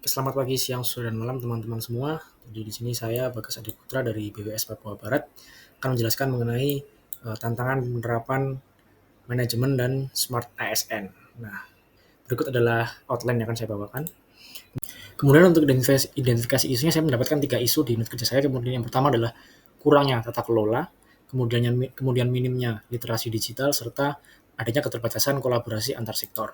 Selamat pagi, siang, sore, dan malam teman-teman semua. Jadi di sini saya Bagas Adi Putra dari BWS Papua Barat akan menjelaskan mengenai tantangan penerapan manajemen dan smart ASN. Nah, berikut adalah outline yang akan saya bawakan. Kemudian untuk identifikasi isunya, saya mendapatkan 3 isu di unit kerja saya. Kemudian yang pertama adalah kurangnya tata kelola, kemudian minimnya literasi digital, serta adanya keterbatasan kolaborasi antar sektor.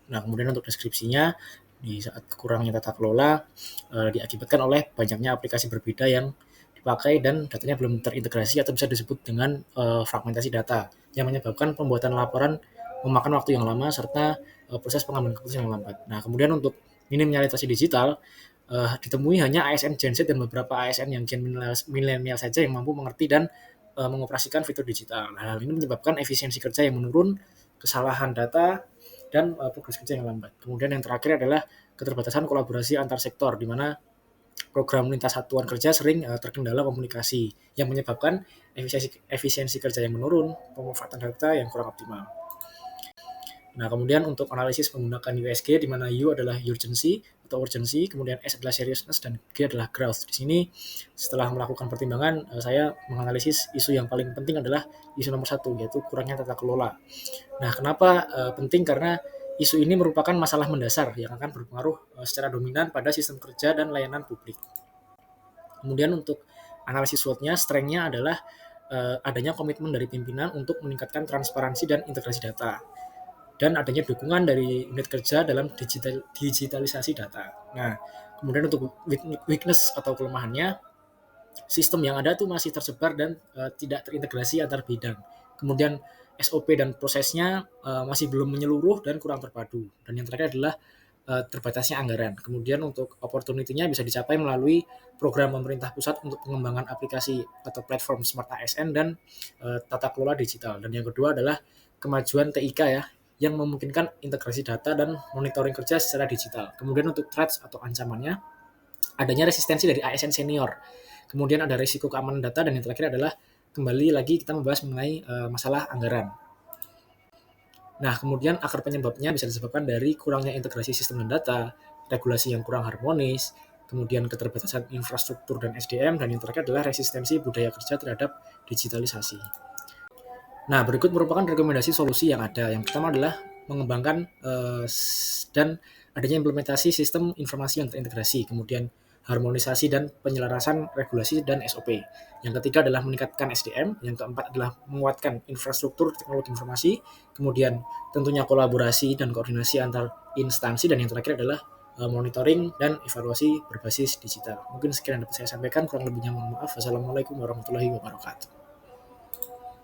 Nah, kemudian untuk deskripsinya, di saat kurangnya tata kelola diakibatkan oleh banyaknya aplikasi berbeda yang dipakai dan datanya belum terintegrasi atau bisa disebut dengan fragmentasi data yang menyebabkan pembuatan laporan memakan waktu yang lama serta proses pengambilan keputusan yang lambat. Nah, kemudian untuk minimnya literasi digital ditemui hanya ASN Gen Z dan beberapa ASN yang gen milenial saja yang mampu mengerti dan mengoperasikan fitur digital. Nah, hal ini menyebabkan efisiensi kerja yang menurun, kesalahan data, dan progres kerja yang lambat. Kemudian yang terakhir adalah keterbatasan kolaborasi antar sektor, di mana program lintas satuan kerja sering terkendala komunikasi yang menyebabkan efisiensi kerja yang menurun, pemanfaatan data yang kurang optimal. Nah, kemudian untuk analisis menggunakan USG, di mana U adalah urgency atau urgency, kemudian S adalah seriousness, dan G adalah growth. Di sini, setelah melakukan pertimbangan, saya menganalisis isu yang paling penting adalah isu nomor 1, yaitu kurangnya tata kelola. Nah, kenapa penting? Karena isu ini merupakan masalah mendasar yang akan berpengaruh secara dominan pada sistem kerja dan layanan publik. Kemudian untuk analisis SWOT-nya, strength-nya adalah adanya komitmen dari pimpinan untuk meningkatkan transparansi dan integrasi data, dan adanya dukungan dari unit kerja dalam digitalisasi data. Nah, kemudian untuk weakness atau kelemahannya, sistem yang ada tuh masih tersebar dan tidak terintegrasi antar bidang. Kemudian SOP dan prosesnya masih belum menyeluruh dan kurang terpadu. Dan yang terakhir adalah terbatasnya anggaran. Kemudian untuk opportunity-nya bisa dicapai melalui program pemerintah pusat untuk pengembangan aplikasi atau platform Smart ASN dan tata kelola digital. Dan yang kedua adalah kemajuan TIK ya, yang memungkinkan integrasi data dan monitoring kerja secara digital. Kemudian untuk threats atau ancamannya, adanya resistensi dari ASN senior. Kemudian ada risiko keamanan data, dan yang terakhir adalah kembali lagi kita membahas mengenai masalah anggaran. Nah, kemudian akar penyebabnya bisa disebabkan dari kurangnya integrasi sistem dan data, regulasi yang kurang harmonis, kemudian keterbatasan infrastruktur dan SDM, dan yang terakhir adalah resistensi budaya kerja terhadap digitalisasi. Nah, berikut merupakan rekomendasi solusi yang ada. Yang pertama adalah mengembangkan dan adanya implementasi sistem informasi yang terintegrasi, kemudian harmonisasi dan penyelarasan regulasi dan SOP. Yang ketiga adalah meningkatkan SDM, yang keempat adalah menguatkan infrastruktur teknologi informasi, kemudian tentunya kolaborasi dan koordinasi antar instansi, dan yang terakhir adalah monitoring dan evaluasi berbasis digital. Mungkin sekian yang dapat saya sampaikan, kurang lebihnya mohon maaf. Wassalamualaikum warahmatullahi wabarakatuh.